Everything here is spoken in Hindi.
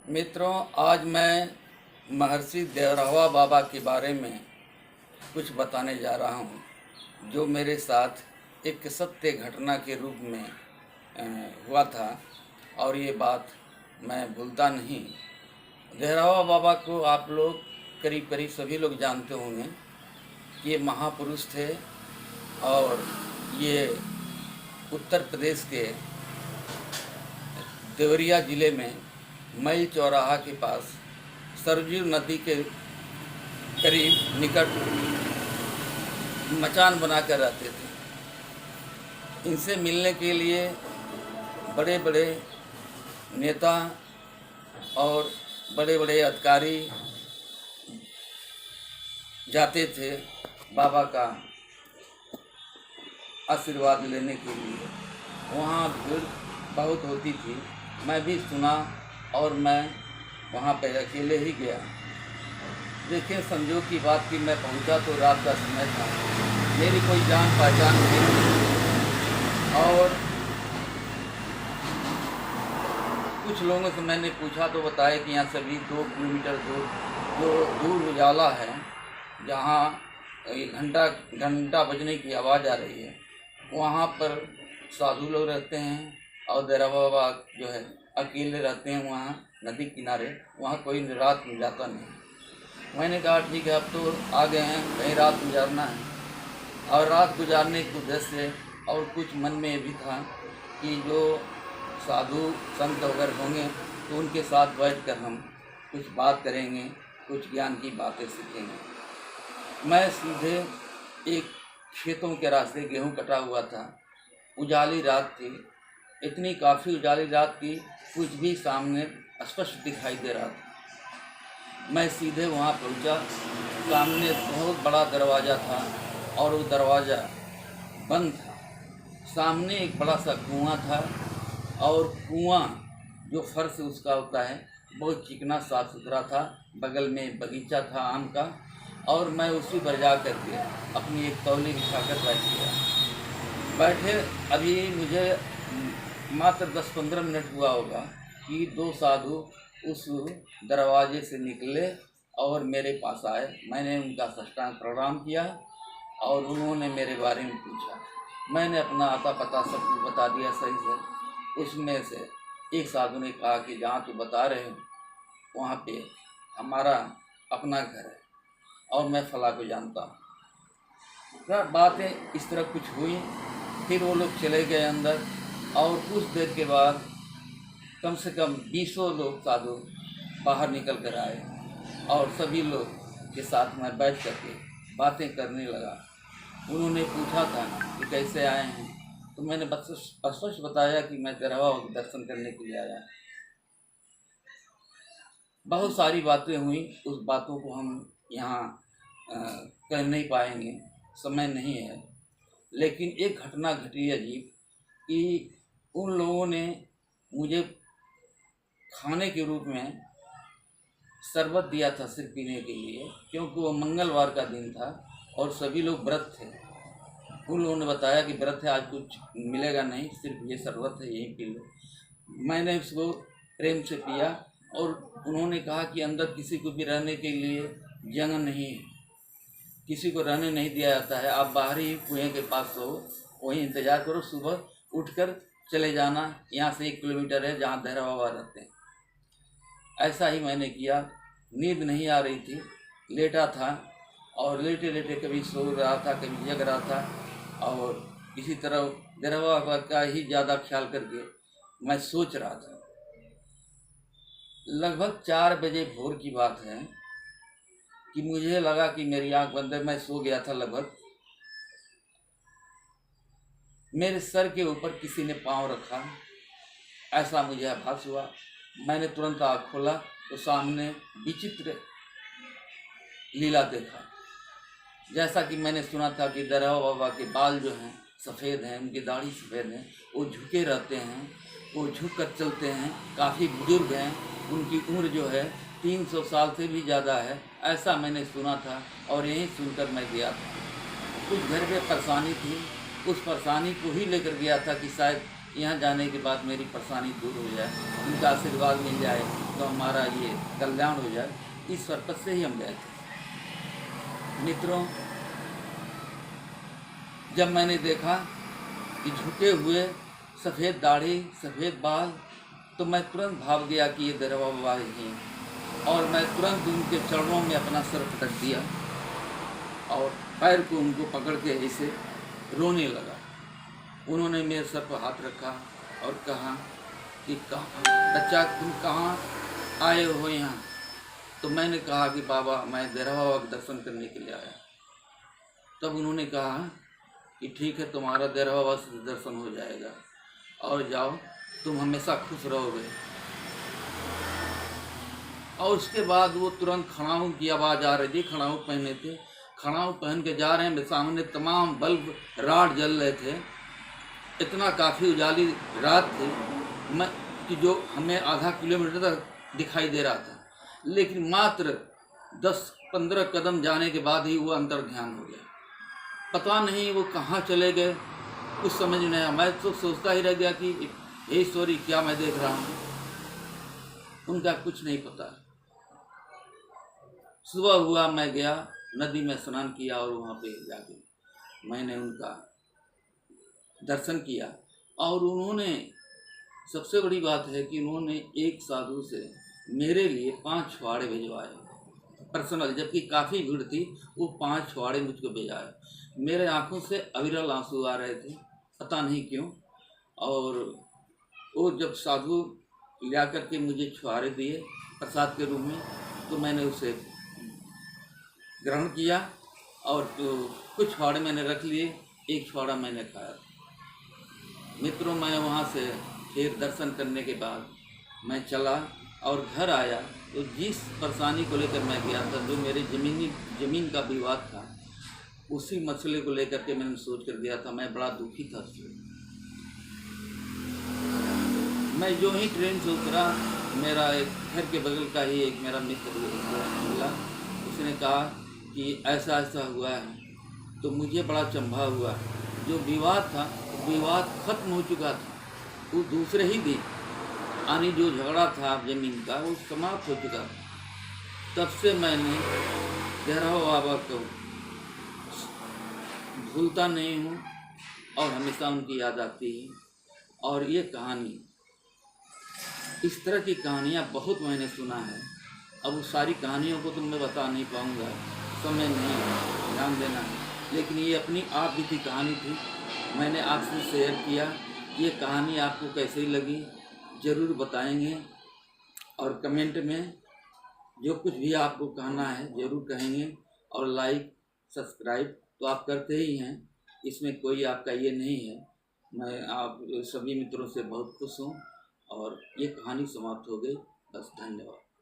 मित्रों, आज मैं महर्षि देवरावा बाबा के बारे में कुछ बताने जा रहा हूँ, जो मेरे साथ एक सत्य घटना के रूप में हुआ था और ये बात मैं भूलता नहीं। देवरावा बाबा को आप लोग करीब करीब सभी लोग जानते होंगे कि ये महापुरुष थे और ये उत्तर प्रदेश के देवरिया ज़िले में मई चौराहा के पास सरजू नदी के करीब निकट मचान बनाकर रहते थे। इनसे मिलने के लिए बड़े बड़े नेता और बड़े बड़े अधिकारी जाते थे बाबा का आशीर्वाद लेने के लिए। वहाँ भीड़ बहुत होती थी, मैं भी सुना और मैं वहाँ पर अकेले ही गया। देखिए, संजोग की बात कि मैं पहुँचा तो रात का समय था, मेरी कोई जान पहचान नहीं और कुछ लोगों से मैंने पूछा तो बताया कि यहाँ सभी 2 किलोमीटर दूर उजाला है, जहाँ घंटा बजने की आवाज़ आ रही है। वहाँ पर साधु लोग रहते हैं और देवरावा बाबा जो है अकेले रहते हैं वहाँ नदी किनारे। वहाँ कोई रात में जाता नहीं। मैंने कहा ठीक है, अब तो आ गए हैं, कहीं रात गुजारना है। और रात गुजारने के उद्देश्य से और कुछ मन में ये भी था कि जो साधु संत वगैरह होंगे तो उनके साथ बैठकर हम कुछ बात करेंगे, कुछ ज्ञान की बातें सीखेंगे। मैं सीधे एक खेतों के रास्ते, गेहूं कटा हुआ था, उजाली रात थी, इतनी काफ़ी उजाली रात की कुछ भी सामने स्पष्ट दिखाई दे रहा था। मैं सीधे वहाँ पहुँचा। सामने बहुत बड़ा दरवाज़ा था और वो दरवाज़ा बंद था। सामने एक बड़ा सा कुआं था और कुआं जो फर्श उसका होता है बहुत चिकना साफ सुथरा था। बगल में बगीचा था आम का और मैं उसी पर जा कर के अपनी एक तौली बिछाकर बैठ गया। बैठे अभी मुझे मात्र 10-15 मिनट हुआ होगा कि 2 साधु उस दरवाजे से निकले और मेरे पास आए। मैंने उनका साष्टांग प्रणाम किया और उन्होंने मेरे बारे में पूछा। मैंने अपना आता पता सब कुछ बता दिया सही से। उसमें से एक साधु ने कहा कि जहाँ तू बता रहे हो वहाँ पे हमारा अपना घर है और मैं फला को जानता हूँ। बातें इस तरह कुछ हुई। फिर वो लोग चले गए अंदर और कुछ देर के बाद कम से कम 20 लोग साधु बाहर निकल कर आए और सभी लोग के साथ मैं बैठ करके बातें करने लगा। उन्होंने पूछा था कि कैसे आए हैं, तो मैंने बस स्पष्ट बताया कि मैं देवरावा के दर्शन करने के लिए आया। बहुत सारी बातें हुई, उस बातों को हम यहाँ कह नहीं पाएंगे, समय नहीं है। लेकिन एक घटना घटी अजीब कि उन लोगों ने मुझे खाने के रूप में शरबत दिया था सिर्फ पीने के लिए, क्योंकि वो मंगलवार का दिन था और सभी लोग व्रत थे। उन लोगों ने बताया कि व्रत है, आज कुछ मिलेगा नहीं, सिर्फ ये शरबत है, यही पी लो। मैंने उसको प्रेम से पिया और उन्होंने कहा कि अंदर किसी को भी रहने के लिए जगह नहीं है, किसी को रहने नहीं दिया जाता है। आप बाहर ही कुएँ के पास हो, वहीं इंतज़ार करो, सुबह उठकर चले जाना। यहाँ से 1 किलोमीटर है जहाँ देवरावा बाबा रहते हैं। ऐसा ही मैंने किया। नींद नहीं आ रही थी, लेटा था और लेटे लेटे कभी सो रहा था, कभी जग रहा था और इसी तरह देवरावा बाबा का ही ज़्यादा ख्याल करके मैं सोच रहा था। लगभग 4 बजे भोर की बात है कि मुझे लगा कि मेरी आँख बंद है। मैं सो गया था लगभग। मेरे सर के ऊपर किसी ने पाँव रखा, ऐसा मुझे आभास हुआ। मैंने तुरंत आँख खोला तो सामने विचित्र लीला देखा। जैसा कि मैंने सुना था कि देवरावा बाबा के बाल जो हैं सफ़ेद हैं, उनकी दाढ़ी सफ़ेद है, वो झुके रहते हैं, वो झुक कर चलते हैं, काफ़ी बुजुर्ग हैं, उनकी उम्र जो है 300 साल से भी ज़्यादा है, ऐसा मैंने सुना था और यही सुनकर मैं गया था। कुछ घर पे परेशानी थी, उस परेशानी को ही लेकर गया था कि शायद यहाँ जाने के बाद मेरी परेशानी दूर हो जाए, उनका आशीर्वाद मिल जाए। तो हमारा ये कल्याण हो जाए, इस पर्पज से ही हम गए थे। मित्रों, जब मैंने देखा कि झुके हुए सफ़ेद दाढ़ी सफ़ेद बाल, तो मैं तुरंत भाग गया कि ये भैरव बाबा ही हैं, और मैं तुरंत उनके चरणों में अपना सर पटक दिया और पैर को उनको पकड़ के ऐसे रोने लगा। उन्होंने मेरे सर पर हाथ रखा और कहा कि कहाँ बच्चा, तुम कहाँ आए हो यहाँ? तो मैंने कहा कि बाबा, मैं भैरव बाबा के दर्शन करने के लिए आया। तब उन्होंने कहा कि ठीक है, तुम्हारा भैरव बाबा से दर्शन हो जाएगा और जाओ, तुम हमेशा खुश रहोगे। और उसके बाद वो तुरंत खड़ाऊ की आवाज़ आ रही थी। खड़ाऊ पहने थे, खड़ाऊ पहन के जा रहे हैं, मेरे सामने तमाम बल्ब राड जल रहे थे। इतना काफ़ी उजाली रात थी मैं कि जो हमें आधा किलोमीटर तक दिखाई दे रहा था, लेकिन मात्र 10-15 कदम जाने के बाद ही वो अंतर ध्यान हो गया। पता नहीं वो कहाँ चले गए, कुछ समझ नहीं आया। मैं तो सोचता ही रह गया कि हे ईश्वरी, क्या मैं देख रहा हूँ। उनका कुछ नहीं पता। सुबह हुआ, मैं गया नदी में स्नान किया और वहाँ पे जाके मैंने उनका दर्शन किया। और उन्होंने, सबसे बड़ी बात है कि उन्होंने एक साधु से मेरे लिए 5 छुआड़े भिजवाए पर्सनल, जबकि काफ़ी भीड़ थी। वो 5 छुआड़े मुझको भिजवाए। मेरे आंखों से अविरल आंसू आ रहे थे, पता नहीं क्यों। और वो जब साधु ला करके मुझे छुआरे दिए प्रसाद के रूप में, तो मैंने उसे ग्रहण किया और तो कुछ छुआड़े मैंने रख लिए, एक छुआड़ा मैंने खाया। मित्रों, मैं वहाँ से फिर दर्शन करने के बाद मैं चला और घर आया, तो जिस परेशानी को लेकर मैं गया था, जो मेरे ज़मीन का विवाद था, उसी मसले को लेकर के मैंने सोच कर गया था। मैं बड़ा दुखी था उससे। मैं जो ही ट्रेन से उतरा, मेरा एक घर के बगल का ही एक मेरा मित्र मिला। उसने कहा कि ऐसा ऐसा हुआ है। तो मुझे बड़ा चंभा हुआ। जो विवाद था, विवाद खत्म हो चुका था। वो दूसरे ही दिन यानी जो झगड़ा था ज़मीन का, वो समाप्त हो चुका था। तब से मैंने भैरव बाबा को भूलता नहीं हूँ और हमेशा उनकी याद आती है। और ये कहानी, इस तरह की कहानियाँ बहुत मैंने सुना है। अब उस सारी कहानियों को तो मैं बता नहीं पाऊँगा, समय नहीं है, ध्यान देना है। लेकिन ये अपनी आप बीती कहानी थी, मैंने आपसे शेयर किया। ये कहानी आपको कैसी लगी ज़रूर बताएंगे, और कमेंट में जो कुछ भी आपको कहना है ज़रूर कहेंगे। और लाइक सब्सक्राइब तो आप करते ही हैं, इसमें कोई आपका ये नहीं है। मैं आप सभी मित्रों से बहुत खुश हूँ और ये कहानी समाप्त हो गई। बस, धन्यवाद।